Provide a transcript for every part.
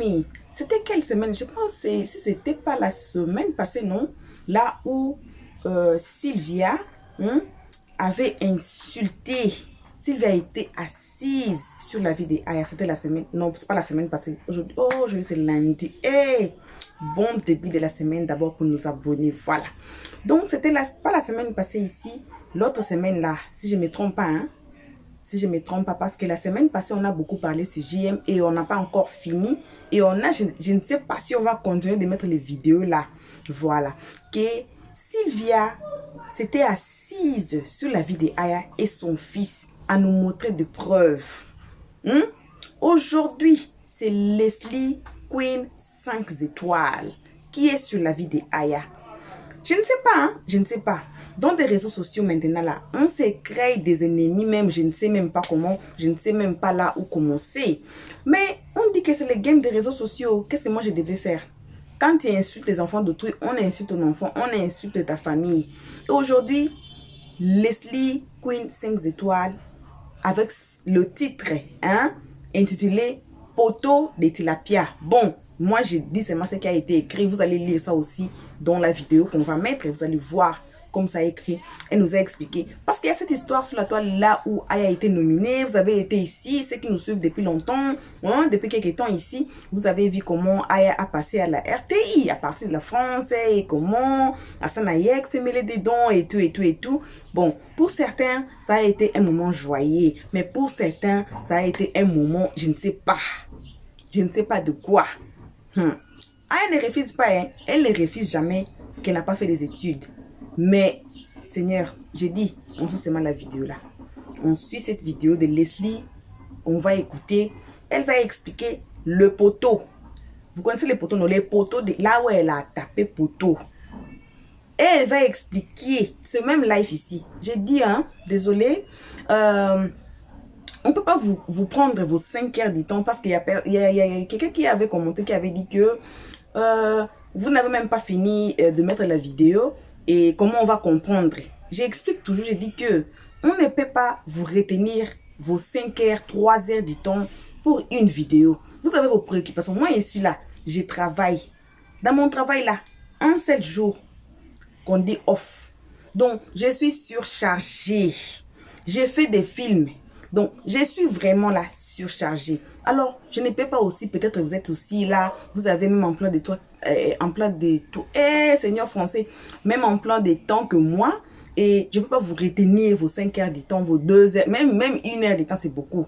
famille. C'était quelle semaine? Je pense si c'était pas la semaine passée, non? Là où Sylvia avait insulté. Sylvia était assise sur la vie des Aya. C'était la semaine. Non, c'est pas la semaine passée. Aujourd'hui, oh, aujourd'hui c'est lundi. Hey, bon début de la semaine d'abord pour nous abonner. Voilà. Donc, c'était pas la semaine passée ici. L'autre semaine là, si je ne me trompe pas, hein. Si je ne me trompe pas, parce que la semaine passée, on a beaucoup parlé sur JM et on n'a pas encore fini. Et on a, je ne sais pas si on va continuer de mettre les vidéos là. Voilà. Que Sylvia s'était assise sur la vie de Aya et son fils à nous montrer des preuves. Aujourd'hui, c'est Leslie Queen 5 étoiles qui est sur la vie de Aya. Je ne sais pas, hein? Je ne sais pas. Dans des réseaux sociaux maintenant là, on se crée des ennemis même, je ne sais même pas comment, je ne sais même pas là où commencer. Mais on dit que c'est le game des réseaux sociaux. Qu'est-ce que moi je devais faire? Quand tu insultes les enfants d'autrui, on insulte ton enfant, on insulte ta famille. Et aujourd'hui, Leslie Queen 5 étoiles avec le titre intitulé Poteau de tilapia. Bon, moi je dis seulement ce qui a été écrit. Vous allez lire ça aussi dans la vidéo qu'on va mettre. Vous allez voir comme ça écrit. Elle nous a expliqué. Parce qu'il y a cette histoire sur la toile là où Aya a été nominée. Vous avez été ici. Ceux qui nous suivent depuis longtemps, depuis quelques temps ici, vous avez vu comment Aya a passé à la RTI à partir de la France et comment Hassan Ayek s'est mêlé dedans et tout. Bon, pour certains, ça a été un moment joyeux. Mais pour certains, ça a été un moment, je ne sais pas. Je ne sais pas de quoi. Aya ne refuse pas, hein. Elle ne refuse jamais qu'elle n'a pas fait des études. Mais, Seigneur, j'ai dit, on suit seulement la vidéo là. On suit cette vidéo de Leslie. On va écouter. Elle va expliquer le poteau. Vous connaissez les poteaux, non? Les poteaux, là où elle a tapé poteau. Et elle va expliquer ce même live ici. J'ai dit, hein, désolé. On ne peut pas vous prendre vos 5 heures du temps parce qu'il y a quelqu'un qui avait commenté, qui avait dit que vous n'avez même pas fini de mettre la vidéo. Et comment on va comprendre? J'explique toujours, je dis que on ne peut pas vous retenir vos 5 heures, 3 heures du temps pour une vidéo. Vous avez vos préoccupations. Moi, je suis là, je travaille. Dans mon travail là, un seul jour qu'on dit off. Donc, je suis surchargée. J'ai fait des films. Donc, je suis vraiment là, surchargée. Alors, je ne peux pas aussi, peut-être vous êtes aussi là, vous avez même emploi de temps, Seigneur français, même emploi de temps que moi, et je ne peux pas vous retenir vos 5 heures de temps, vos 2 heures, même 1 heure de temps, c'est beaucoup.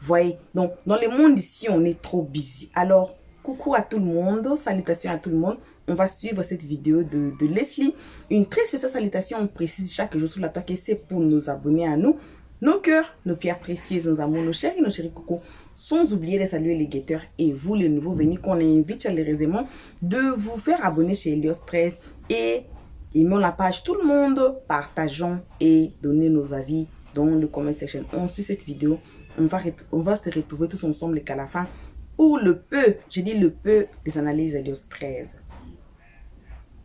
Vous voyez? Donc, dans le monde ici, on est trop busy. Alors, coucou à tout le monde, salutations à tout le monde. On va suivre cette vidéo de Leslie. Une très spéciale salutation, on précise chaque jour sur la toile que c'est pour nos abonnés à nous. Nos cœurs, nos pierres précieuses, nos amours, nos chéris, nos chéris coucou. Sans oublier de saluer les guetteurs et vous les nouveaux venus qu'on invite chaleureusement de vous faire abonner chez Helios 13 et aimons la page tout le monde, partageons et donnez nos avis dans le comment section. On suit cette vidéo, on va se retrouver tous ensemble qu'à la fin pour le peu, je dis le peu des analyses Helios 13.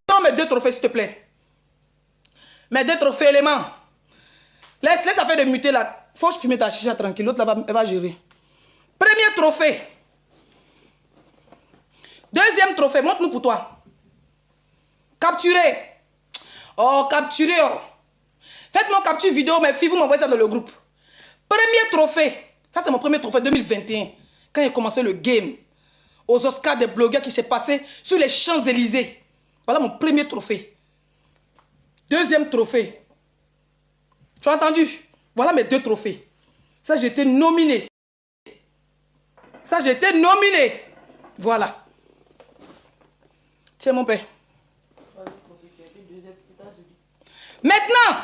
Non, mes 2 trophées s'il te plaît. Mes 2 trophées éléments. Laisse affaire de muter là. Faut que je fume ta chicha tranquille. L'autre là, elle va gérer. Premier trophée. Deuxième trophée. Montre-nous pour toi. Capturé. Oh, capturé. Oh. Faites-moi capture vidéo, mes filles. Vous m'envoyez ça dans le groupe. Premier trophée. Ça, c'est mon premier trophée 2021. Quand j'ai commencé le game. Aux Oscars des blogueurs qui s'est passé sur les Champs-Élysées. Voilà mon premier trophée. Deuxième trophée. Tu as entendu? Voilà mes 2 trophées. Ça, j'ai été nominé. Ça, j'ai été nominé. Voilà. Tiens, mon père. Maintenant,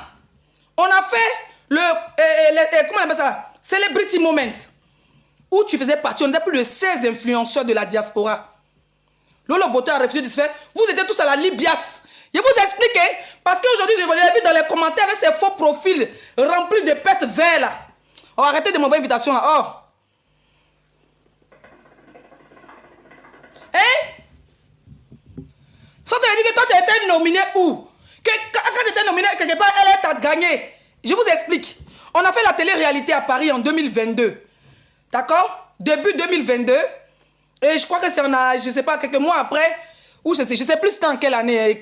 on a fait comment on appelle ça? Celebrity Moment. Où tu faisais partie. On était plus de 16 influenceurs de la diaspora. Lolo Boto a refusé de se faire. Vous étiez tous à la Libias. Je vous explique, parce qu'aujourd'hui, je vous l'ai vu dans les commentaires avec ces faux profils remplis de pètes verts là. Oh, arrêtez de m'envoyer invitation là. Oh. Hein? Soit tu as dit que toi, tu as été nominé où? Que, quand tu étais nominé, quelque part, elle t'a gagné. Je vous explique. On a fait la télé-réalité à Paris en 2022. D'accord? Début 2022. Et je crois que c'est je ne sais pas, quelques mois après, ou je sais plus c'était en quelle année,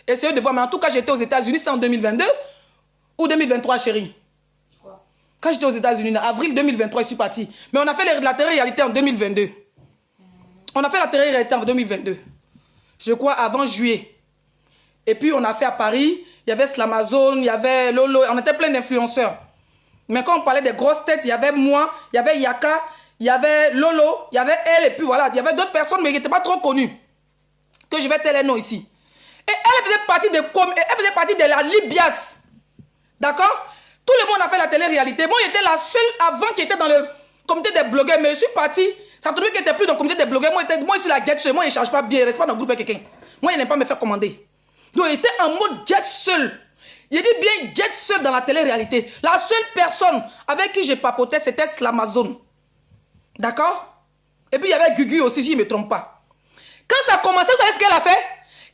essayez de voir, mais en tout cas j'étais aux États-Unis, c'est en 2022 ou 2023 chérie. Quand j'étais aux États-Unis, en avril 2023, je suis partie. Mais on a fait la télé-réalité en 2022. On a fait la télé-réalité en 2022. Je crois avant juillet. Et puis on a fait à Paris, il y avait Slamazone, il y avait Lolo, on était plein d'influenceurs. Mais quand on parlait des grosses têtes, il y avait moi, il y avait Yaka, il y avait Lolo, il y avait elle, et puis voilà, il y avait d'autres personnes, mais qui n'étaient pas trop connues. Que je vais telle nom ici. Et elle faisait partie de la Libias. D'accord? Tout le monde a fait la télé-réalité. Moi, j'étais la seule avant qui était dans le comité des blogueurs. Mais je suis partie. Ça trouvé qu'elle n'était plus dans le comité des blogueurs. Moi, je suis la jet seule. Moi, je ne charge pas bien. Je ne reste pas dans le groupe avec quelqu'un. Moi, je n'aime pas me faire commander. Donc, j'étais en mode jet seul. Il dit bien jet seul dans la télé-réalité. La seule personne avec qui j'ai papoté, c'était Slamazone. D'accord? Et puis, il y avait Gugu aussi, si je ne me trompe pas. Quand ça a commencé, vous savez ce qu'elle a fait?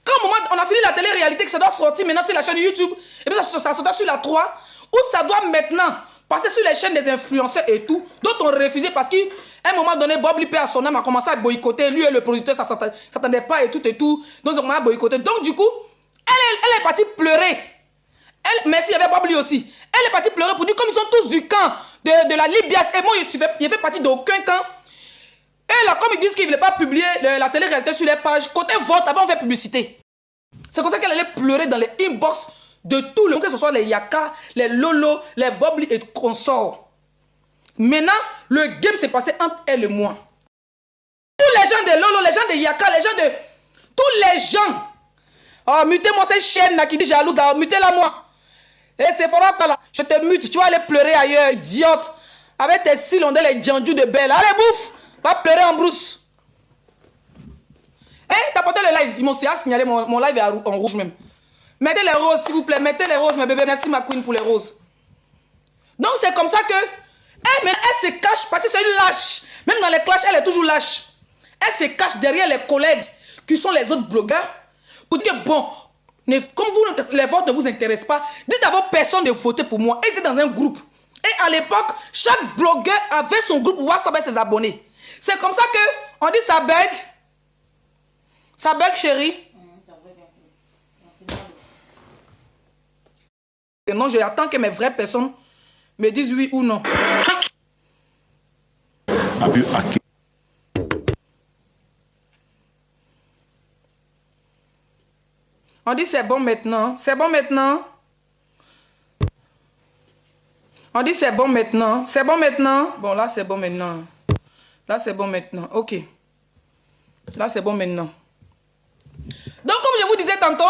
Quand au moment, on a fini la télé-réalité, que ça doit sortir maintenant sur la chaîne YouTube, et puis ça sortait sur la 3, où ça doit maintenant passer sur les chaînes des influenceurs et tout. D'autres ont refusé parce qu'à un moment donné, Bob Lippé à son âme a commencé à boycotter. Lui et le producteur, ça ne s'attendait pas et tout et tout. Donc ils ont commencé à boycotter. Donc du coup, elle est partie pleurer. Merci, il y avait Bob lui aussi. Elle est partie pleurer pour dire comme ils sont tous du camp de la Libias. Et moi, je fais partie d'aucun camp. Et là, comme ils disent qu'ils ne voulaient pas publier la télé-réalité sur les pages, côté vote, d'abord on fait publicité. C'est comme ça qu'elle allait pleurer dans les inbox de tout le monde, que ce soit les Yaka, les Lolo, les Bobli et consorts. Maintenant, le game s'est passé entre elle et moi. Tous les gens de Lolo, les gens de Yaka, les gens de... Tous les gens. Oh, mutez-moi cette chaîne là qui dit jalouse, mutez-la moi. Et c'est fort là, je te mute, tu vas aller pleurer ailleurs, idiote. Avec tes cils, on dit les djandjous de belle. Allez, bouffe, va pleurer en brousse. Hein, t'as porté le live, ils m'ont signalé, mon live est en rouge même. Mettez les roses, s'il vous plaît. Mettez les roses, mes bébés. Merci, ma queen, pour les roses. Donc, c'est comme ça que... Elle se cache parce que c'est une lâche. Même dans les clashs, elle est toujours lâche. Elle se cache derrière les collègues qui sont les autres blogueurs pour dire que, bon, comme les votes ne vous intéressent pas, dites à vos personnes de voter pour moi. Et c'est dans un groupe. Et à l'époque, chaque blogueur avait son groupe WhatsApp avec ses abonnés. C'est comme ça que on dit ça bug. Ça bug, chérie. Non, j'attends que mes vraies personnes me disent oui ou non. On dit c'est bon maintenant. C'est bon maintenant. On dit c'est bon maintenant. C'est bon maintenant. Bon, là c'est bon maintenant. Là c'est bon maintenant. Ok. Là c'est bon maintenant. Donc comme je vous disais tantôt,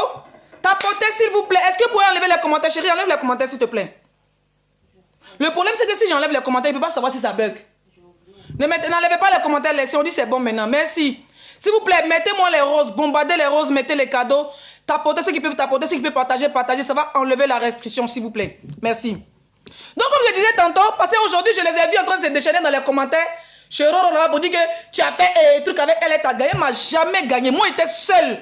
tapotez s'il vous plaît. Est-ce que vous pouvez enlever les commentaires, chérie? Enlève les commentaires s'il te plaît. Le problème c'est que si j'enlève les commentaires, il ne peut pas savoir si ça bug. N'enlevez pas les commentaires, laissez. On dit c'est bon maintenant. Merci. S'il vous plaît, mettez-moi les roses. Bombardez les roses, mettez les cadeaux. Tapotez ceux qui peuvent tapoter, ceux qui peuvent partager, partager. Ça va enlever la restriction s'il vous plaît. Merci. Donc comme je disais tantôt, parce qu'aujourd'hui je les ai vus en train de se déchaîner dans les commentaires. Chez Roro là pour dire que tu as fait un truc avec elle et tu as gagné. Elle m'a jamais gagné. Moi j'étais seul.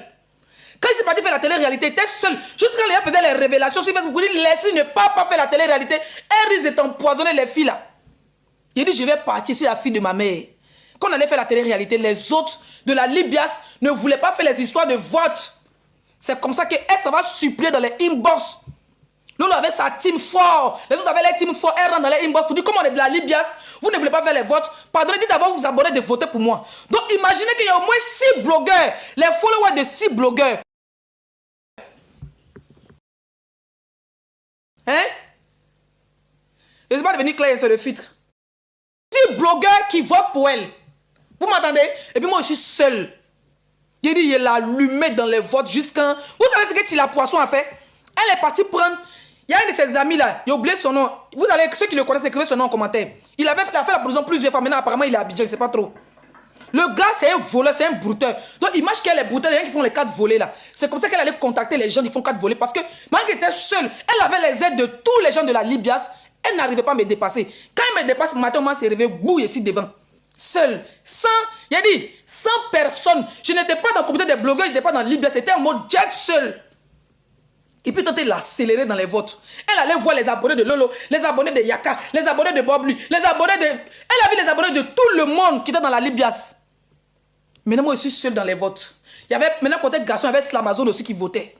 Quand il s'est parti faire la télé-réalité, il était seul. Juste quand les gens faisaient les révélations sur Facebook, il dit laissez ne pas faire la télé-réalité. Elle risque d'empoisonner les filles là. Il dit je vais partir, c'est la fille de ma mère. Quand on allait faire la télé-réalité, les autres de la Libias ne voulaient pas faire les histoires de vote. C'est comme ça qu'elle, ça va suppléer dans les inbox. Lolo avait sa team fort. Les autres avaient les team fort. Elle rentre dans les inbox pour dire comment on est de la Libias. Vous ne voulez pas faire les votes. Pardonnez, dites d'abord vous abonnez de voter pour moi. Donc imaginez qu'il y a au moins 6 blogueurs. Les followers de 6 blogueurs. Hein? Je ne vais pas devenir clair sur le filtre. 6 blogueurs qui votent pour elle. Vous m'entendez? Et puis moi je suis seul. Il dit il l'a allumé dans les votes jusqu'à... Vous savez ce que Tila Poisson a fait? Elle est partie prendre... Il y a un de ses amis là, il a oublié son nom. Vous allez, ceux qui le connaissent, écrivez son nom en commentaire. Il a fait la prison plusieurs fois, maintenant apparemment il est à Abidjan, je ne sais pas trop. Le gars c'est un voleur, c'est un brouteur. Donc imagine qu'elle est brouteur, les gens qui font les 4 volets là. C'est comme ça qu'elle allait contacter les gens qui font 4 volets. Parce que malgré qu'elle était seule, elle avait les aides de tous les gens de la Libias. Elle n'arrivait pas à me dépasser. Quand elle me dépasse, ce matin, moi, c'est arrivé bouille ici devant. Seul, sans, il a dit, 100 personnes. Je n'étais pas dans le comité des blogueurs, je n'étais pas dans Libya, c'était en mode jet seul. Et puis tenter de l'accélérer dans les votes. Elle allait voir les abonnés de Lolo, les abonnés de Yaka, les abonnés de Boblu, les abonnés de... Elle a vu les abonnés de tout le monde qui était dans la Libias. Maintenant, moi, je suis seul dans les votes. Il y avait, maintenant, côté garçon, il y avait l'Amazon aussi qui votait.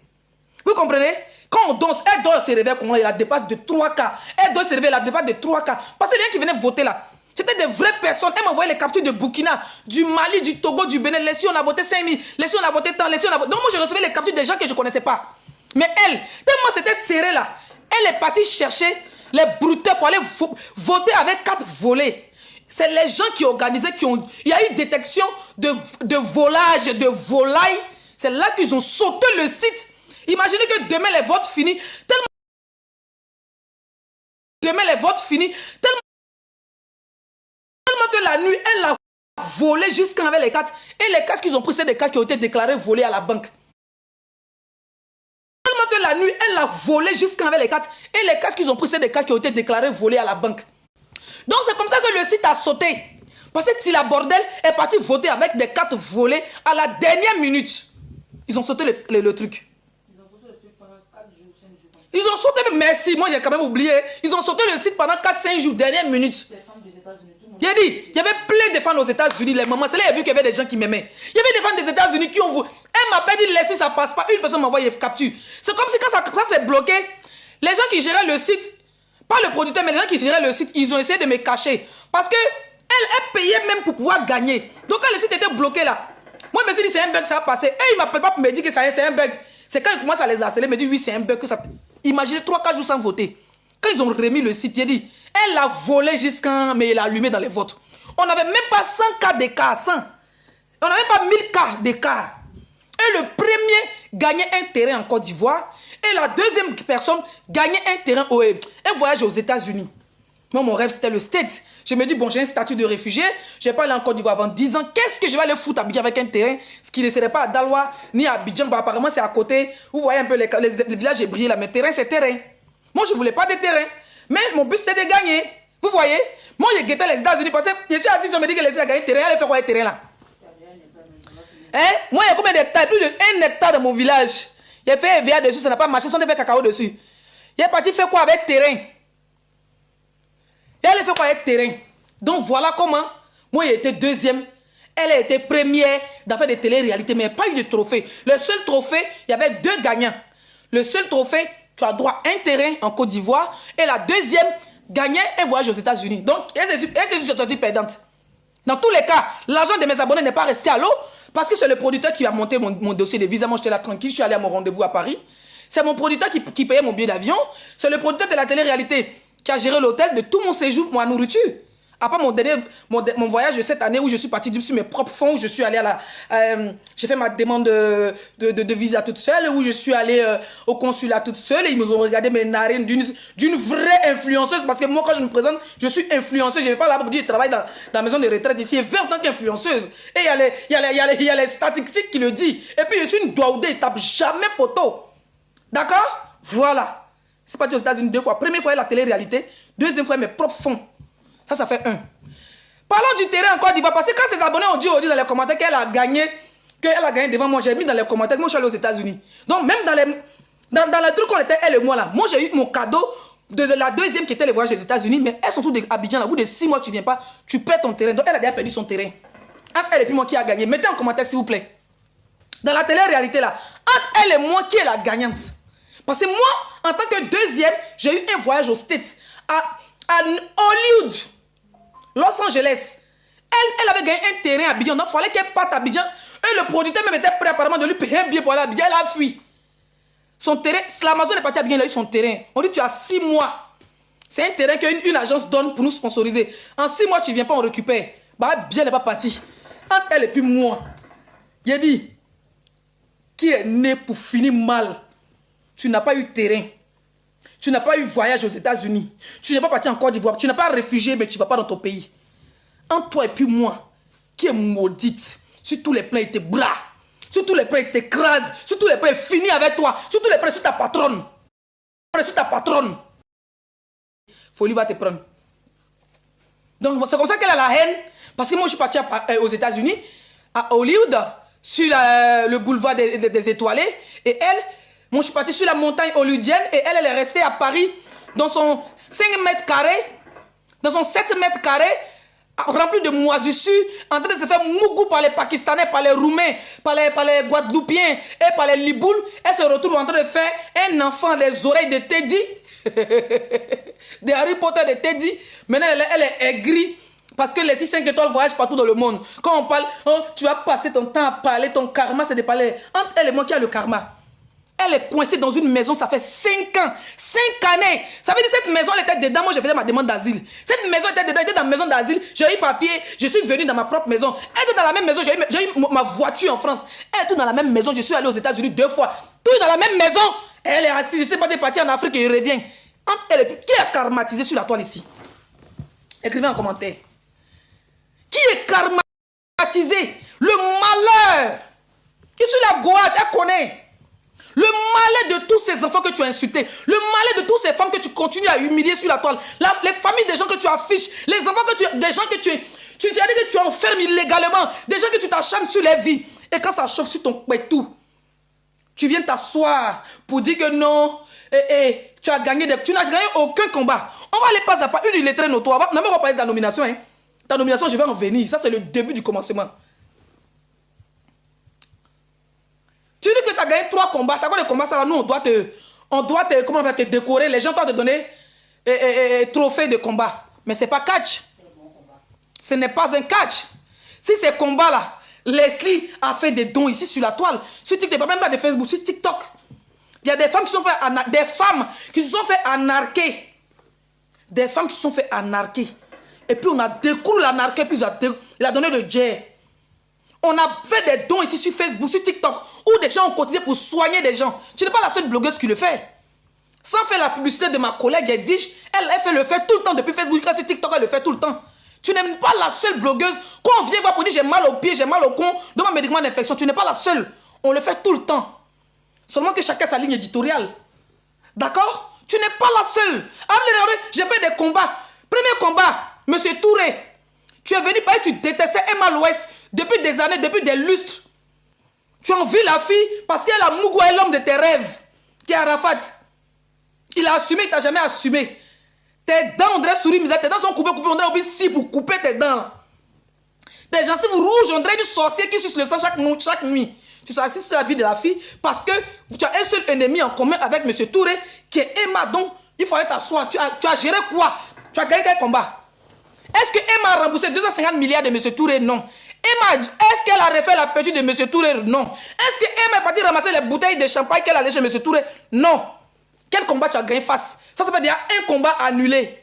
Vous comprenez? Quand on danse, elle doit se réveiller comme elle dépasse de 3K. Elle doit se réveiller, elle dépasse de 3K. Parce que les gens qui venaient voter là, c'était des vraies personnes. Elle m'envoyait les captures de Burkina, du Mali, du Togo, du Bénin. Les filles, on a voté 5000. Les filles, on a voté tant. Les filles, on a voté... Donc moi, je recevais les captures des gens que je ne connaissais pas. Mais elle, tellement c'était serré là, elle est partie chercher les brouteurs pour aller voter avec 4 volets. C'est les gens qui organisaient, qui ont... Il y a eu détection de volage, de volailles. C'est là qu'ils ont sauté le site. Imaginez que demain les votes finissent. Tellement... Demain les votes finissent. Tellement que la nuit, elle a volé jusqu'en avec les cartes. Et les cartes qu'ils ont pris, c'est des cartes qui ont été déclarées volées à la banque. Tellement que la nuit, elle a volé jusqu'en avec les cartes. Et les cartes qu'ils ont pris, c'est des cartes qui ont été déclarées volées à la banque. Donc c'est comme ça que le site a sauté. Parce que Tila Bordel est parti voter avec des cartes volées à la dernière minute. Ils ont sauté le truc. Ils ont sauté, merci, moi j'ai quand même oublié. Ils ont sauté le site pendant 4-5 jours, dernière minute. J'ai dit, il y avait plein de fans aux États-Unis, les mamans. C'est là, j'ai vu qu'il y avait des gens qui m'aimaient. Il y avait des fans des États-Unis qui ont vu. Elle m'a pas dit, laissez, ça passe pas. Une personne m'a envoyé capture. C'est comme si quand ça s'est bloqué, les gens qui géraient le site, pas le producteur, mais les gens qui géraient le site, ils ont essayé de me cacher. Parce que elle payait même pour pouvoir gagner. Donc quand le site était bloqué là, moi je me suis dit, c'est un bug, ça a passé. Et il m'appelle pas pour me dire que c'est un bug. C'est quand il commence à les harceler, il me dit, oui, c'est un bug que ça. Imaginez 3-4 jours sans voter. Quand ils ont remis le site, il dit, elle a volé jusqu'à, mais elle a allumé dans les votes. On n'avait même pas 100 cas d'écart, 100. On n'avait pas 1000 cas d'écart. Et le premier gagnait un terrain en Côte d'Ivoire. Et la deuxième personne gagnait un terrain, un voyage aux États-Unis. Moi, mon rêve, c'était le States. Je me dis, bon, j'ai un statut de réfugié. Je ne vais pas aller en Côte d'Ivoire avant 10 ans. Qu'est-ce que je vais aller foutre à Abidjan avec un terrain? Ce qui ne serait pas à Daloa ni à Abidjan. Bah, apparemment, c'est à côté. Vous voyez un peu les villages ébriés là. Mais terrain, c'est terrain. Moi, je ne voulais pas de terrain. Mais mon but, c'était de gagner. Vous voyez? Moi, je guettais les États-Unis parce que je suis assis, on me dit que les États-Unis a gagné terrain. Elle fait quoi le terrain là? Hein? Moi, il y a combien d'hectares? Plus de 1 hectare dans mon village. Il a fait EVA dessus, ça n'a pas marché. Ils ont fait cacao dessus. Il est parti faire quoi avec terrain? Et elle a fait quoi avec terrain? Donc voilà comment moi j'ai été deuxième. Elle a été première dans faire des télé-réalités, mais pas eu de trophée. Le seul trophée, il y avait 2 gagnants. Le seul trophée, tu as droit à un terrain en Côte d'Ivoire. Et la deuxième, gagner un voyage aux États-Unis. Donc, elle s'est sortie perdante. Dans tous les cas, l'argent de mes abonnés n'est pas resté à l'eau parce que c'est le producteur qui a monté mon dossier de visa. Moi, j'étais là tranquille, je suis allé à mon rendez-vous à Paris. C'est mon producteur qui payait mon billet d'avion. C'est le producteur de la télé-réalité qui a géré l'hôtel de tout mon séjour, ma nourriture. À part mon voyage de cette année où je suis partie sur mes propres fonds, où je suis allée à la... j'ai fait ma demande de visa toute seule, où je suis allée au consulat toute seule, et ils nous ont regardé mes narines d'une vraie influenceuse, parce que moi, quand je me présente, je suis influenceuse, je ne vais pas là pour dire je travaille dans la maison de retraite ici, et 20 en tant qu'influenceuse. Et il y a les statistiques qui le disent. Et puis je suis une douaoudée, il ne tape jamais poteau. D'accord? Voilà. C'est pas dit aux États-Unis 2 fois. Première fois, la télé-réalité. Deuxième fois, mes propres fonds. Ça fait 1. Parlons du terrain en Côte d'Ivoire. Parce que quand ses abonnés ont dit dans les commentaires qu'elle a gagné devant moi, j'ai mis dans les commentaires que moi je suis allé aux États-Unis. Donc même dans le truc qu'on était, elle et moi là, moi j'ai eu mon cadeau de la deuxième qui était le voyage des États-Unis. Mais elles sont toutes des Abidjan là. Au bout de 6 mois, tu viens pas, tu perds ton terrain. Donc elle a déjà perdu son terrain. Entre elle et puis moi qui a gagné. Mettez en commentaire s'il vous plaît. Dans la télé-réalité là, entre elle et moi qui est la gagnante. Parce que moi, en tant que deuxième, j'ai eu un voyage aux States, à Hollywood, Los Angeles. Elle avait gagné un terrain à Abidjan. Donc, il fallait qu'elle parte à Abidjan. Et le producteur même était prêt apparemment de lui payer un billet pour aller à Abidjan. Elle a fui. Son terrain, l'Amazon est parti à Abidjan, il a eu son terrain. On dit tu as 6 mois. C'est un terrain qu'une agence donne pour nous sponsoriser. En 6 mois, tu ne viens pas, on récupère. Bah, bien n'est pas parti. Entre elle et puis moi, il a dit, qui est né pour finir mal? Tu n'as pas eu terrain. Tu n'as pas eu voyage aux États-Unis. Tu n'es pas parti en Côte d'Ivoire. Tu n'es pas réfugié, mais tu ne vas pas dans ton pays. Entre toi et puis moi, qui est maudite, sur tous les plans, il te bras. Sur tous les plans, il t'écrase. Sur tous les plans, il finit avec toi. Sur tous les plans, sur ta patronne. Sur ta patronne. Folie va te prendre. Donc, c'est comme ça qu'elle a la haine. Parce que moi, je suis parti aux États-Unis, à Hollywood, sur le boulevard des Étoilés. Et elle... Moi, je suis parti sur la montagne hollywoodienne et elle est restée à Paris dans son 5 mètres carrés, dans son 7 mètres carrés, remplie de moisissures, en train de se faire mougou par les Pakistanais, par les Roumains, par les Guadeloupéens et par les Libouls. Elle se retrouve en train de faire un enfant des oreilles de Teddy, de Harry Potter de Teddy. Maintenant, elle est aigrie. Parce que les 6-5 étoiles voyagent partout dans le monde. Quand on parle, oh, tu vas passer ton temps à parler, ton karma, c'est de parler. Entre elle et moi, qui a le karma? Elle est coincée dans une maison, ça fait 5 ans. 5 années. Ça veut dire que cette maison, elle était dedans. Moi, je faisais ma demande d'asile. Cette maison était dedans, elle était dans la maison d'asile. J'ai eu papier, je suis venu dans ma propre maison. Elle était dans la même maison, j'ai eu ma voiture en France. Elle était dans la même maison, je suis allé aux États-Unis 2 fois. Tout dans la même maison. Elle est assise, je ne sais pas, des parties en Afrique et il revient. Entre elle et puis, qui est karmatisé sur la toile ici? Écrivez en commentaire. Qui est karmatisé? Le malheur. Qui sur la Goate, elle connaît. Le malheur de tous ces enfants que tu as insultés. Le malheur de toutes ces femmes que tu continues à humilier sur la toile. Les familles des gens que tu affiches. Les enfants que tu... Des gens que tu enfermes illégalement. Des gens que tu t'acharnes sur les vies. Et quand ça chauffe sur ton pétou, tu viens t'asseoir pour dire que non. Tu as gagné tu n'as gagné aucun combat. On va aller pas à pas. Une illettrée notoire. On va parler de ta nomination. Hein. Ta nomination, je vais en venir. Ça, c'est le début du commencement. Tu dis que tu as gagné 3 combats. C'est quoi les combats? Ça, là, nous, on doit te décorer. Les gens doivent te donner trophée de combat. Mais ce n'est pas catch. Ce n'est pas un catch. Si ces combats-là, Leslie a fait des dons ici sur la toile. Sur TikTok, même pas de Facebook, sur TikTok. Il y a des femmes qui se sont fait anarquer. Des femmes qui se sont fait anarquer. Et puis on a découvert l'anarchie, puis il a donné le jet. On a fait des dons ici sur Facebook, sur TikTok, où des gens ont cotisé pour soigner des gens. Tu n'es pas la seule blogueuse qui le fait. Sans faire la publicité de ma collègue Edwige, elle fait le fait tout le temps depuis Facebook, quand c'est TikTok, elle le fait tout le temps. Tu n'es pas la seule blogueuse. Quand on vient voir pour dire j'ai mal au pied, j'ai mal au con, demande un médicament d'infection, tu n'es pas la seule. On le fait tout le temps. Seulement que chacun a sa ligne éditoriale. D'accord? Tu n'es pas la seule. J'ai fait des combats. Premier combat. Monsieur Touré, tu es venu parce que tu détestais Emma l'Ouest depuis des années, depuis des lustres. Tu as envie la fille parce qu'elle a Mougou est l'homme de tes rêves, qui est Arafat. Il a assumé, il t'a jamais assumé. Tes dents, on dirait souris misère, tes dents sont coupées, on dirait aussi pour couper tes dents. Tes gencives rouges, on dirait du sorcier qui suce le sang chaque nuit. Tu sois assis sur la vie de la fille parce que tu as un seul ennemi en commun avec Monsieur Touré, qui est Emma. Donc, il fallait t'asseoir. Tu as géré quoi? Tu as gagné quel combat? Est-ce que Emma a remboursé 250 milliards de M. Touré? Non. Emma, est-ce qu'elle a refait la petite de M. Touré? Non. Est-ce que Emma est partie ramasser les bouteilles de champagne qu'elle a laissées chez M. Touré? Non. Quel combat tu as gagné face? Ça veut dire un combat annulé.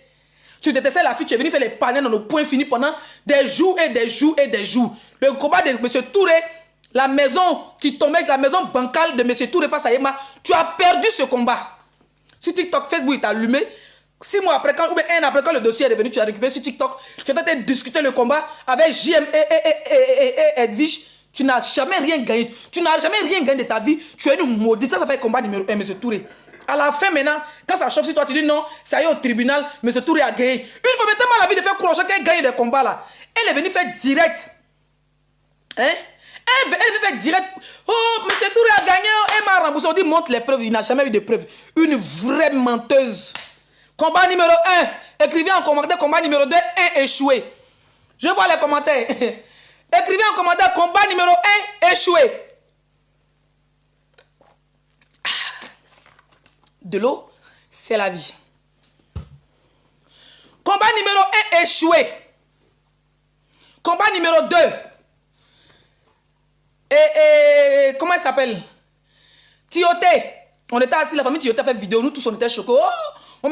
Tu détestais la fille, tu es venu faire les panels dans nos points finis pendant des jours et des jours et des jours. Le combat de M. Touré, la maison qui tombait, la maison bancale de M. Touré face à Emma, tu as perdu ce combat. Sur TikTok, Facebook, il t'a allumé. 6 mois après, ou bien 1 an après, quand le dossier est revenu, tu as récupéré sur TikTok, tu as discuté le combat avec JM et Edwige. Tu n'as jamais rien gagné. Tu n'as jamais rien gagné de ta vie. Tu es une maudite. Ça fait combat numéro 1, M. Touré. À la fin, maintenant, quand ça chauffe sur toi, tu dis non, ça y est au tribunal, M. Touré a gagné. Une fois, mais tellement la vie de faire croire qu'elle gagne des combats là. Elle est venue faire direct. Hein? Elle veut faire direct. Oh, M. Touré a gagné. Elle m'a remboursé. On dit montre les preuves. Il n'a jamais eu de preuves. Une vraie menteuse. Combat numéro 1. Écrivez en commentaire combat numéro 2. 1 échoué. Je vois les commentaires. Écrivez en commentaire combat numéro 1 échoué. De l'eau, c'est la vie. Combat numéro 1 échoué. Combat numéro 2. Comment elle s'appelle? Tioté. On était assis, la famille Tioté a fait vidéo. Nous tous, on était choqués. Oh, il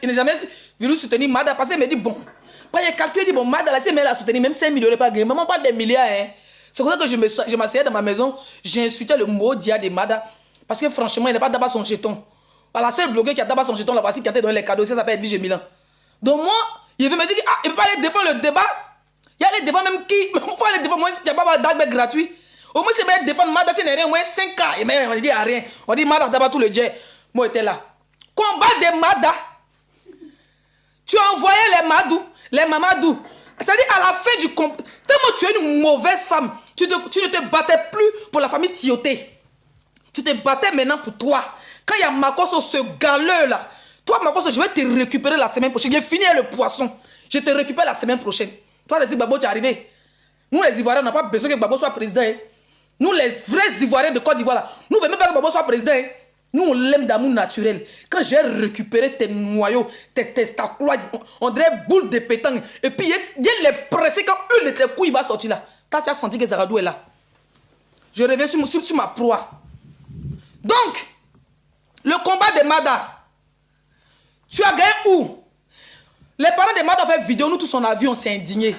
n'est jamais venu soutenir Mada. Parce qu'il me dit, bon, quand il a calculé, il dit, bon, Mada, là, si elle m'a soutenu, même 5 millions, il n'a pas gagné. Maman parle des milliards. Hein. C'est pour ça que je m'asseyais dans ma maison. J'ai insulté le mot dia de Mada. Parce que franchement, il n'a pas d'abord son jeton. La seule blogueuse qui a d'abord son jeton, là, voici, qui a donné les cadeaux, ça s'appelle Edwige Milan. Donc moi, il veut me dire, il ne peut pas aller défendre le débat. Il y a les défends même qui, il faut aller défendre, moi, il n'y a pas d'argent gratuit. Au moins, c'est bien défendre Mada, c'est rien, au moins 5K. Et même, on dit rien. On dit Mada, d'abord tout le jet. Moi, j'étais là. Combat de Mada. Tu as envoyé les Mamadou. C'est-à-dire, à la fin du combat, tellement tu es une mauvaise femme, tu ne te battais plus pour la famille Tioté. Tu te battais maintenant pour toi. Quand il y a Makoso, ce galeux là, toi, Makoso, je vais te récupérer la semaine prochaine. J'ai fini le poisson. Je te récupère la semaine prochaine. Toi, les Gbagbo, tu es arrivé. Nous, les Ivoiriens, on n'a pas besoin que Gbagbo soit président. Hein. Nous, les vrais Ivoiriens de Côte d'Ivoire, là, nous ne voulons même pas que Gbagbo soit président. Hein. Nous, on l'aime d'amour naturel. Quand j'ai récupéré tes noyaux, tes testaculoires, on dirait boule de pétanque. Et puis, il les pressé quand une de tes couilles va sortir là. Quand tu as senti que Zaradou est là. Je reviens sur ma proie. Donc, le combat de Mada, tu as gagné où? Les parents de Mada ont fait vidéo, nous tous on a vu, on s'est indignés.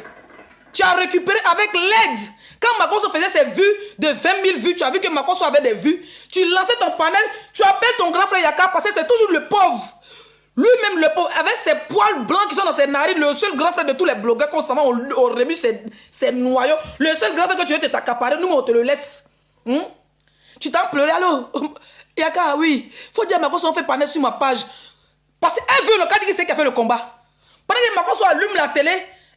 Tu as récupéré avec l'aide. Quand Makosso faisait ses vues de 20 000 vues, tu as vu que Makosso avait des vues. Tu lançais ton panel, tu appelles ton grand frère Yaka parce que c'est toujours le pauvre. Lui-même, le pauvre, avec ses poils blancs qui sont dans ses narines, le seul grand frère de tous les blogueurs constamment ont remis ses noyaux. Le seul grand frère que tu veux t'accaparer, nous on te le laisse. Tu t'en pleurais, allô? Yaka, oui. Faut dire à Makosso, on fait panel sur ma page. Parce qu'elle veut le cas qui c'est qui a fait le combat. Pendant que Makosso allume la télé,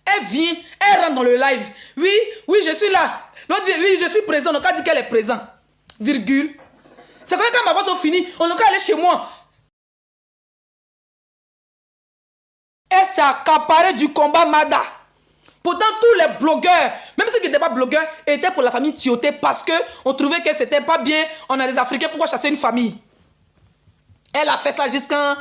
elle vient, elle rentre dans le live. Oui, je suis là. L'autre dit, oui, je suis présent. Le cas dit qu'elle est présente. Virgule. C'est quand Makosso finit, on a qu'à aller chez moi. Elle s'est accaparée du combat Mada. Pourtant, tous les blogueurs, même ceux qui n'étaient pas blogueurs, étaient pour la famille Tioté parce qu'on trouvait que c'était pas bien. On a des Africains, pourquoi chasser une famille? Elle a fait ça jusqu'à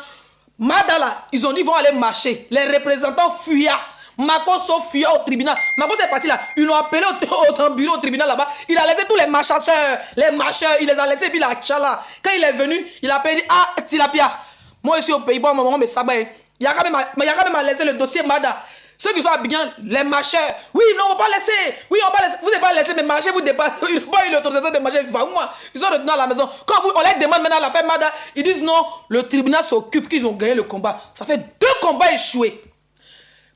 Mada là. Ils ont dit, ils vont aller marcher. Les représentants fuyaient. Makosso fuyait au tribunal. Makosso est parti là. Ils l'ont appelé au bureau au tribunal là-bas. Il a laissé tous les marchasseurs, les marcheurs, il les a laissés. Puis il a tchala. Quand il est venu, il a appelé, ah, Tilapia. Moi, je suis au Pays-Bas, maman, mais ça va. Il y a quand même laissé le dossier Mada. Ceux qui sont habillés, les marcheurs. Oui, non, on va pas laisser. Oui, on va laisser. Vous n'avez pas laissé, mais marcher, vous dépassez. Ils n'ont pas eu l'autorisation de marcher. Moi, ils sont retenus à la maison. Quand on les demande maintenant à la fin Mada, ils disent non, le tribunal s'occupe qu'ils ont gagné le combat. Ça fait 2 combats échoués.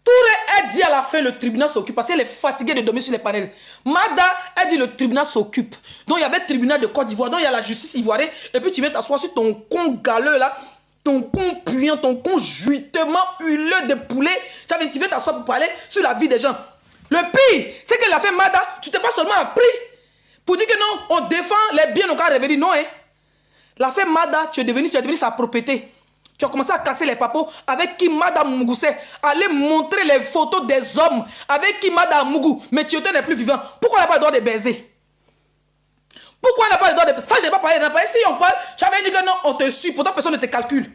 Touré a dit à la fin, le tribunal s'occupe parce qu'elle est fatiguée de dormir sur les panels. Mada a dit le tribunal s'occupe. Donc il y avait le tribunal de Côte d'Ivoire, donc il y a la justice ivoirienne. Et puis tu viens t'asseoir sur ton con galeux là, ton con puant, ton con juitement huleux de poulet. Tu viens t'asseoir pour parler sur la vie des gens. Le pire, c'est que la fin Mada, tu t'es pas seulement appris pour dire que non, on défend les biens, on va revenir. Non, hein. La fin Mada, tu es devenu sa propriété. Tu as commencé à casser les papos avec qui Madame Mougou allait montrer les photos des hommes avec qui Madame Mougou, mais Tioté n'est plus vivant. Pourquoi on n'a pas le droit de baiser? Pourquoi on n'a pas le droit de baiser? Ça, je n'ai pas parlé. Si on parle, j'avais dit que non, on te suit. Pourtant, personne ne te calcule.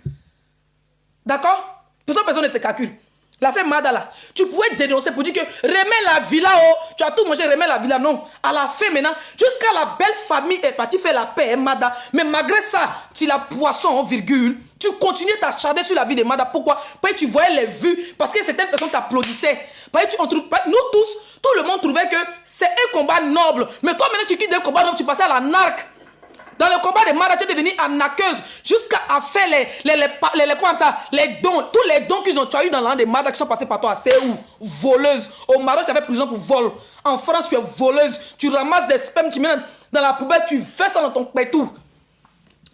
D'accord? Pourtant, personne ne te calcule. La fin Mada là, tu pouvais dénoncer pour dire que remets la villa, oh, tu as tout mangé, remets la villa. Non, à la fin maintenant, jusqu'à la belle famille est partie faire la paix, Mada. Mais malgré ça, tu la poisson, virgule, tu continues t'acharner sur la vie de Mada. Pourquoi? Parce que tu voyais les vues, parce que certaines personnes t'applaudissaient. Parce que nous tous, tout le monde trouvait que c'est un combat noble. Mais toi maintenant, tu quittes un combat noble, tu passais à la narque. Dans le combat de Mada, tu es devenue arnaqueuse jusqu'à faire les dons. Tous les dons qu'ils ont eu dans l'an de Mada qui sont passés par toi. C'est où? Voleuse. Au Maroc, tu as fait prison pour vol. En France, tu es voleuse. Tu ramasses des spermes qui mènent dans la poubelle. Tu fais ça dans ton pétou.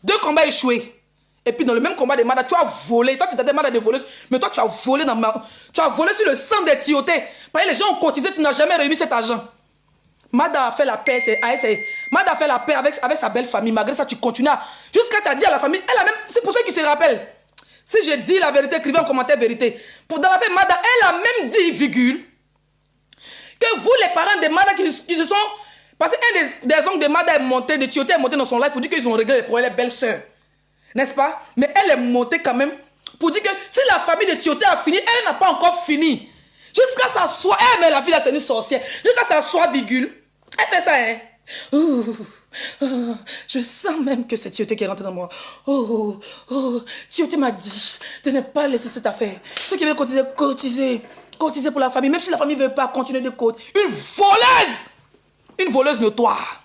2 combats échoués. Et puis dans le même combat de Mada, tu as volé. Toi, tu t'étais Mada de voleuse. Mais toi, tu as volé tu as volé sur le sang des Tiotés. Parce que les gens ont cotisé, tu n'as jamais remis cet argent. Mada a fait la paix, Mada a fait la paix avec sa belle famille. Malgré ça, tu continues jusqu'à tu as dit à la famille, elle a même, c'est pour ceux qui se rappellent. Si je dis la vérité, écrivez en commentaire vérité. Dans la fin, Mada, elle a même dit, virgule, que vous, les parents de Mada qui se sont... Parce qu'un des oncles de Mada est monté, de Tioté est monté dans son live pour dire qu'ils ont réglé les problèmes, les belles-sœurs. N'est-ce pas? Mais elle est montée quand même pour dire que si la famille de Tioté a fini, elle n'a pas encore fini. Jusqu'à s'asseoir, mais la fille, c'est une sorcière. Jusqu'à s'asseoir, virgule. Elle fait ça, hein? Je sens même que c'est Tioté qui est rentré dans moi. Tioté m'a dit de ne pas laisser cette affaire. Ceux qui veulent cotiser pour la famille, même si la famille ne veut pas continuer de cotiser. Une voleuse notoire.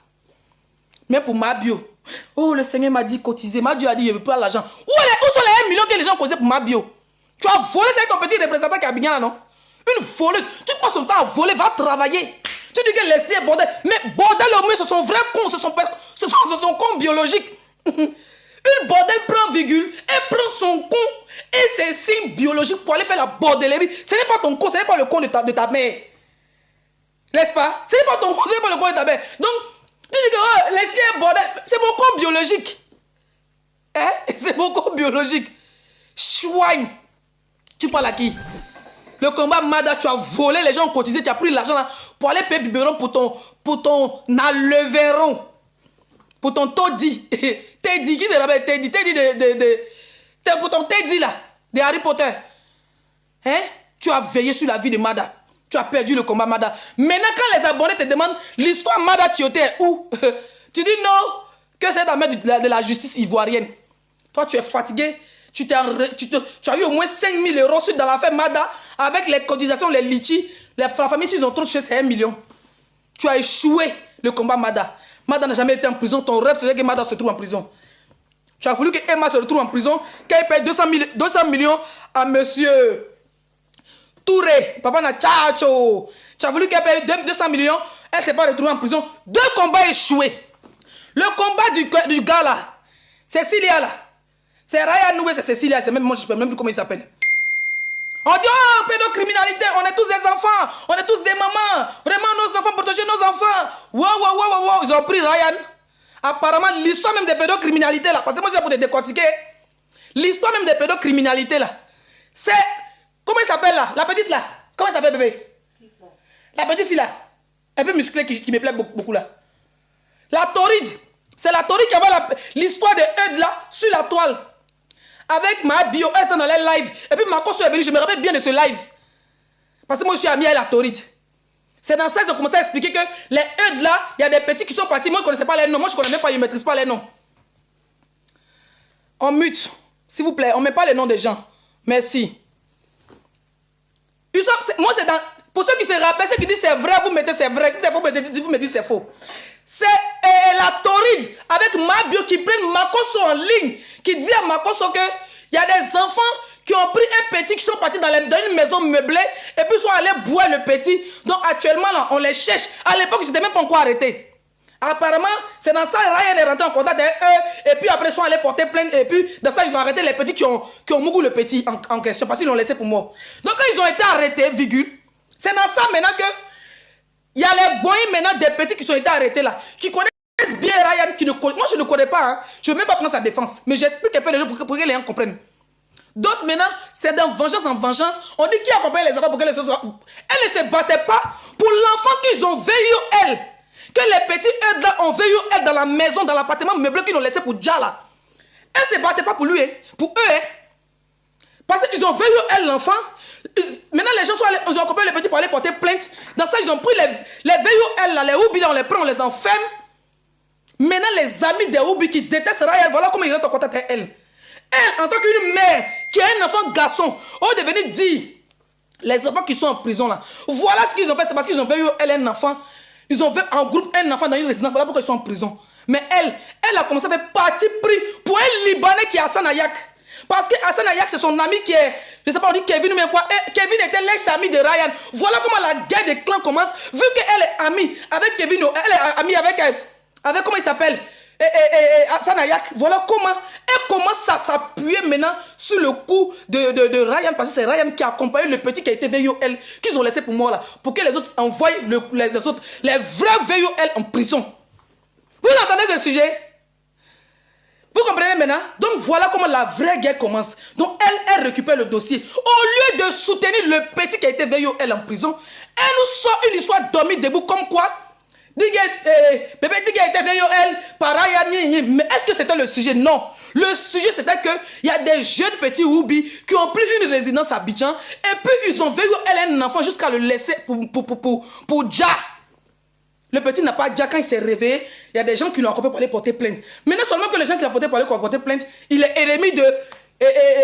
Même pour Mabio. Le Seigneur m'a dit cotiser. Mabio a dit, je ne veux pas l'argent. Où sont les 1 million que les gens causaient pour Mabio? Tu as volé avec ton petit représentant qui est habillé là, non? Une voleuse. Tu passes ton temps à voler, va travailler. Tu dis que laisser bordel. Mais bordel au moins, c'est son vrai con, c'est son con biologique. Une bordel prend virgule, elle prend son con et ses signes biologiques pour aller faire la bordellerie. Ce n'est pas ton con, ce n'est pas le con de ta mère. N'est-ce pas? Ce n'est pas ton con, ce n'est pas le con de ta mère. Donc, tu dis que laisser bordel, c'est mon con biologique. Hein? C'est mon con biologique. Chouagne. Tu parles à qui? Le combat Mada, tu as volé, les gens ont cotisé, tu as pris l'argent là pour aller payer biberon pour ton enleveron. Pour ton Toddy. Teddy, qui se rappelle Teddy? Teddy pour ton Teddy là, de Harry Potter. Hein? Tu as veillé sur la vie de Mada. Tu as perdu le combat Mada. Maintenant, quand les abonnés te demandent l'histoire Mada Tioté est où? Tu dis non, que c'est la main de la justice ivoirienne. Toi, tu es fatigué. Tu as eu au moins 5 000 € dans l'affaire Mada avec les cotisations, les litchis. La famille, s'ils ont trop de choses, c'est 1 million. Tu as échoué le combat Mada. Mada n'a jamais été en prison. Ton rêve, c'est que Mada se trouve en prison. Tu as voulu que Emma se retrouve en prison, qu'elle paye 200 millions à monsieur Touré, papa na Tchacho. Tu as voulu qu'elle paye 200 millions, elle ne s'est pas retrouvée en prison. 2 combats échoués. Le combat du gars là, Cécilia là, c'est Ryan Noué, c'est Cécilia, c'est même moi, je ne sais même plus comment il s'appelle. On dit, oh, pédocriminalité, on est tous des enfants, on est tous des mamans. Vraiment, nos enfants, protéger nos enfants. Wow, ils ont pris Ryan. Apparemment, l'histoire même des pédocriminalités là, parce que moi, c'est pour te décortiquer. L'histoire même des pédocriminalités là, c'est, comment il s'appelle là, la petite là, comment il s'appelle bébé? La petite fille là, un peu musclée qui me plaît beaucoup là. La Tauride, c'est la Tauride qui avait l'histoire de Eud là, sur la toile. Avec ma bio, elle est dans les lives. Et puis ma conso est venue, je me rappelle bien de ce live. Parce que moi je suis amie avec la Tauride. C'est dans ça qu'ils ont commencé à expliquer que les Eud là, il y a des petits qui sont partis. Moi je ne connaissais pas les noms. Moi je ne connais même pas, je ne maîtrise pas les noms. On mute, s'il vous plaît, on ne met pas les noms des gens. Merci. Moi c'est dans. Pour ceux qui se rappellent, ceux qui disent c'est vrai, vous mettez c'est vrai. Si c'est faux, vous me dites c'est faux. C'est la Tauride avec Mabio qui prennent Makoso en ligne, qui dit à Makoso que il y a des enfants qui ont pris un petit, qui sont partis dans une maison meublée et puis sont allés boire le petit. Donc actuellement là, on les cherche. À l'époque, ils n'étaient même pas encore arrêtés. Apparemment, c'est dans ça Ryan est rentré en contact avec eux et puis après ils sont allés porter plainte et puis dans ça ils ont arrêté les petits qui ont mouru le petit en question parce qu'ils l'ont laissé pour mort. Donc quand ils ont été arrêtés, c'est dans ça maintenant que il y a les boys maintenant des petits qui ont été arrêtés là, qui connaissent bien Ryan, moi je ne connais pas, hein. Je ne veux même pas prendre sa défense, mais j'explique un peu les gens pour que les gens comprennent. D'autres maintenant, c'est dans vengeance en vengeance, on dit qui accompagne les enfants pour que les enfants soient... Elle ne se battait pas pour l'enfant qu'ils ont veillé elle, que les petits eux là ont veillé elle dans la maison, dans l'appartement meublé qu'ils ont laissé pour Djala. Elle ne se battait pas pour lui, hein. Pour eux, hein. Parce qu'ils ont veillé elle l'enfant. Maintenant les gens ils ont accompagné les petits pour aller porter plainte. Dans ça ils ont pris les veilleux elle là, les Oubi là, on les prend, on les enferme. Maintenant les amis des Oubi qui détestent Ryan, voilà comment ils rentrent en contact avec elle. Elle en tant qu'une mère qui a un enfant garçon, on est venu dire les enfants qui sont en prison là, voilà ce qu'ils ont fait, c'est parce qu'ils ont veillé elle un enfant. Ils ont vu en groupe un enfant dans une résidence, voilà pourquoi ils sont en prison. Mais elle a commencé à faire partie pris pour un Libanais qui est Hassan Ayak. Parce que Hassan Ayak, c'est son ami qui est, je ne sais pas, on dit Kevin ou bien quoi. Kevin était l'ex-ami de Ryan. Voilà comment la guerre des clans commence. Vu qu'elle est amie avec Kevin, elle est amie avec comment il s'appelle, Hassan Ayak. Voilà comment elle commence à s'appuyer maintenant sur le coup de Ryan. Parce que c'est Ryan qui a accompagné le petit qui a été VOL, qu'ils ont laissé pour moi là. Pour que les autres envoient les vrais VOL en prison. Vous entendez ce sujet? Vous comprenez maintenant? Donc voilà comment la vraie guerre commence. Donc elle récupère le dossier. Au lieu de soutenir le petit qui a été veillé elle en prison, elle nous sort une histoire dormie debout comme quoi bébé qui a été veillé elle par Ryan. Mais est-ce que c'était le sujet? Non. Le sujet c'était que il y a des jeunes petits Oubi qui ont pris une résidence à Abidjan et puis ils ont veillé elle un enfant jusqu'à le laisser pour Dja. Le petit n'a pas déjà, quand il s'est réveillé, il y a des gens qui l'ont accompagné pour aller porter plainte. Maintenant seulement que les gens qui l'ont porté pour aller porter plainte, il est ennemi de,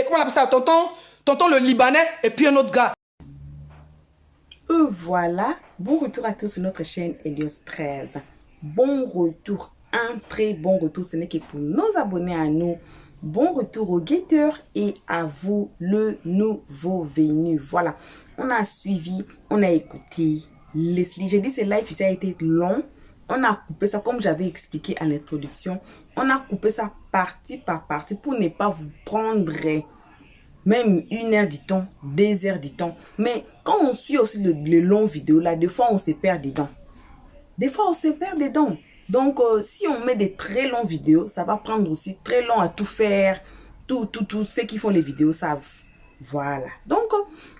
comment on appelle ça, tonton le Libanais et puis un autre gars. Voilà, bon retour à tous sur notre chaîne Helios 13. Bon retour, un très bon retour, ce n'est que pour nos abonnés à nous. Bon retour aux guetteurs et à vous le nouveau venu. Voilà, on a suivi, on a écouté Leslie. J'ai dit ce live, ça a été long. On a coupé ça comme j'avais expliqué à l'introduction. On a coupé ça partie par partie pour ne pas vous prendre même 1 heure dit-on, 2 heures dit-on. Mais quand on suit aussi les longues vidéos là, des fois on se perd dedans. Des fois on se perd dedans. Donc si on met des très longues vidéos, ça va prendre aussi très long à tout faire. Tous ceux qui font les vidéos savent. Voilà. Donc,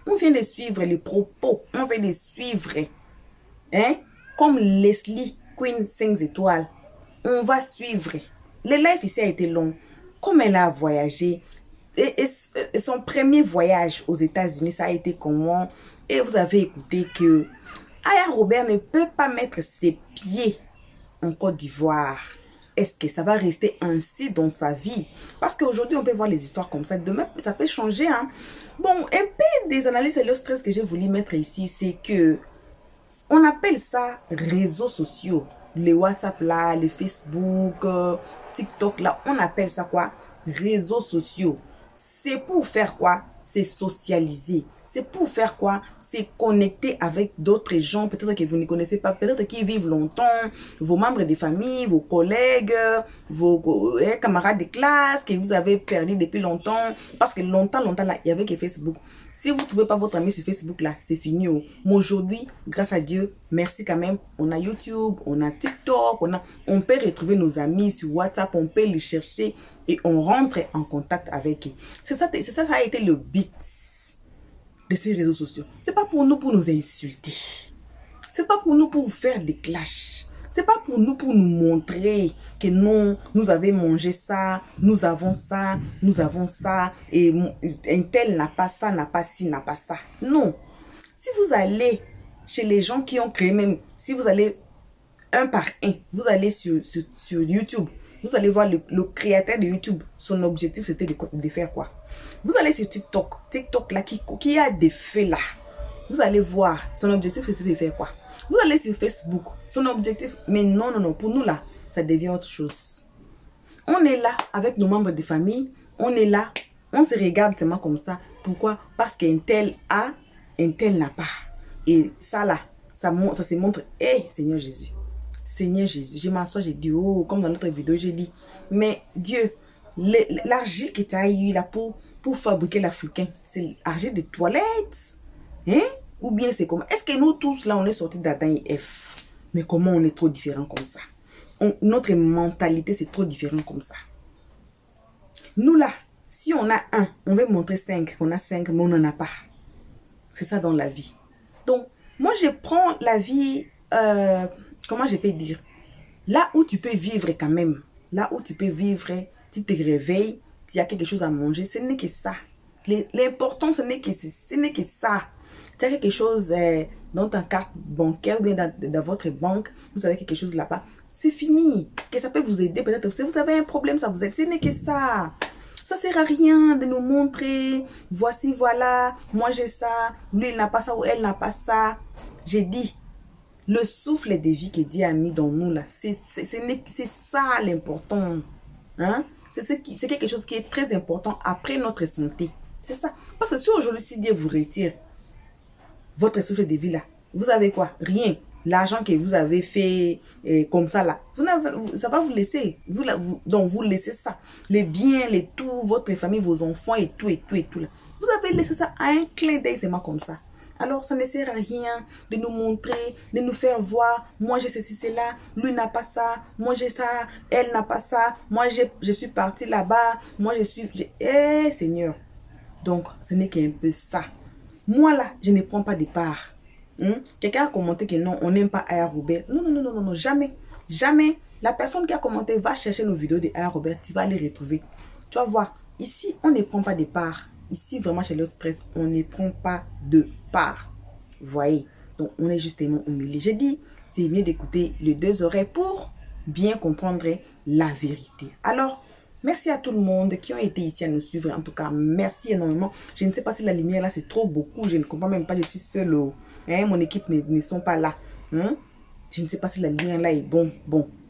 on vient de suivre les propos. On vient de suivre. Hein? Comme Leslie, Queen 5 étoiles. On va suivre. Le live ici a été long. Comme elle a voyagé. Et son premier voyage aux États-Unis, ça a été comment? Et vous avez écouté que Aya Robert ne peut pas mettre ses pieds en Côte d'Ivoire. Est-ce que ça va rester ainsi dans sa vie? Parce qu'aujourd'hui, on peut voir les histoires comme ça. Demain, ça peut changer. Hein? Bon, un peu des analyses et le stress que j'ai voulu mettre ici, c'est que on appelle ça réseaux sociaux. Les WhatsApp là, les Facebook, TikTok là, on appelle ça quoi? Réseaux sociaux. C'est pour faire quoi? C'est socialiser. C'est pour faire quoi? C'est connecter avec d'autres gens, peut-être que vous ne connaissez pas, peut-être qui vivent longtemps, vos membres de famille, vos collègues, vos camarades de classe que vous avez perdu depuis longtemps. Parce que longtemps là, il y avait que Facebook. Si vous ne trouvez pas votre ami sur Facebook là, c'est fini. Oh. Mais aujourd'hui, grâce à Dieu, merci quand même, on a YouTube, on a TikTok, on peut retrouver nos amis sur WhatsApp, on peut les chercher et on rentre en contact avec eux. C'est ça, ça a été le but de ces réseaux sociaux. C'est pas pour nous insulter. C'est pas pour nous pour faire des clashs. C'est pas pour nous montrer que non, nous avons mangé ça, nous avons ça, et un tel n'a pas ça, n'a pas ci, n'a pas ça. Non. Si vous allez chez les gens qui ont créé, même si vous allez un par un, vous allez sur YouTube, vous allez voir le créateur de YouTube, son objectif c'était de faire quoi? Vous allez sur TikTok là, qui a des faits là. Vous allez voir, son objectif c'était de faire quoi? Vous allez sur Facebook, son objectif, mais non, pour nous là, ça devient autre chose. On est là avec nos membres de famille, on est là, on se regarde seulement comme ça. Pourquoi? Parce qu'un tel a, un tel n'a pas. Et ça là, ça se montre, Seigneur Jésus. Seigneur Jésus, je m'assois, j'ai dit, oh, comme dans notre vidéo, j'ai dit, mais Dieu, l'argile que tu as eu là pour fabriquer l'Africain, c'est l'argile de toilette, hein? Ou bien c'est comment? Est-ce que nous tous là, on est sortis d'Adam et Ève? Mais comment on est trop différents comme ça? Notre mentalité, c'est trop différent comme ça. Nous là, si on a un, on veut montrer 5, on a 5, mais on n'en a pas. C'est ça dans la vie. Donc, moi, je prends la vie, comment je peux dire? Là où tu peux vivre quand même. Là où tu peux vivre, tu te réveilles, tu as quelque chose à manger, ce n'est que ça. L'important, ce n'est que ça. Tu as quelque chose dans ta carte bancaire ou bien dans votre banque, vous avez quelque chose là-bas. C'est fini. Que ça peut vous aider. Peut-être si vous avez un problème, ça vous aide. Ce n'est que ça. Ça ne sert à rien de nous montrer. Voici, voilà. Moi, j'ai ça. Lui, il n'a pas ça ou elle n'a pas ça. J'ai dit, le souffle de vie que Dieu a mis dans nous, là, c'est ça l'important. Hein? C'est quelque chose qui est très important après notre santé. C'est ça. Parce que si aujourd'hui, si Dieu vous retire votre souffle de vie là, vous avez quoi? Rien. L'argent que vous avez fait comme ça là, ça va vous laisser. Donc vous laissez ça. Les biens, les tout, votre famille, vos enfants et tout là. Vous avez laissé ça à un clin d'œil seulement comme ça. Alors ça ne sert à rien de nous montrer, de nous faire voir. Moi j'ai ceci, cela, lui n'a pas ça. Moi j'ai ça, elle n'a pas ça. Moi je suis partie là-bas. Moi je suis... Seigneur. Donc ce n'est qu'un peu ça. Moi là, je ne prends pas de part. Quelqu'un a commenté que non, on n'aime pas Aya Robert. Non, jamais. Jamais. La personne qui a commenté va chercher nos vidéos de Aya Robert, tu vas les retrouver. Tu vas voir, ici, on ne prend pas de part. Ici, vraiment, chez l'autre stress, on ne prend pas de part. Vous voyez? Donc, on est justement humilié. J'ai dit, c'est mieux d'écouter les deux oreilles pour bien comprendre la vérité. Alors, merci à tout le monde qui ont été ici à nous suivre. En tout cas, merci énormément. Je ne sais pas si la lumière là, c'est trop beaucoup. Je ne comprends même pas. Je suis seule. Mon équipe ne sont pas là. Je ne sais pas si la lumière là est bon.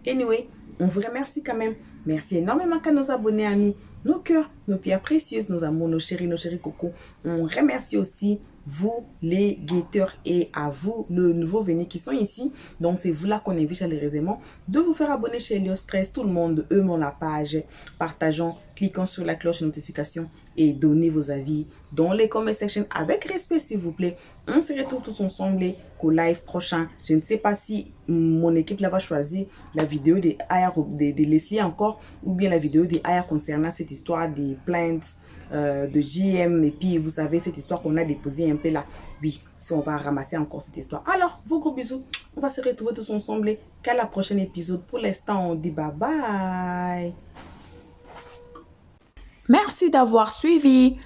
Anyway, on vous remercie quand même. Merci énormément à nos abonnés, à nous, nos cœurs, nos pierres précieuses, nos amours, nos chéris cocos. On remercie aussi vous, les guetteurs, et à vous, le nouveau venu qui sont ici. Donc, c'est vous là qu'on invite chaleureusement de vous faire abonner chez Elios Stress. Tout le monde, eux, la page. Partageons, cliquant sur la cloche de notification et donnez vos avis dans les comment section avec respect, s'il vous plaît. On se retrouve tous ensemble au live prochain. Je ne sais pas si mon équipe là va choisir la vidéo de Aya, de Leslie encore, ou bien la vidéo de Aya concernant cette histoire des plaintes de JM. Et puis, vous savez, cette histoire qu'on a déposée un peu là. Oui, si on va ramasser encore cette histoire. Alors, vos gros bisous. On va se retrouver tous ensemble qu'à la prochaine épisode. Pour l'instant, on dit bye bye. Merci d'avoir suivi.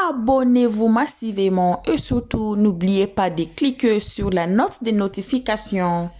Abonnez-vous massivement et surtout, n'oubliez pas de cliquer sur la note de notification.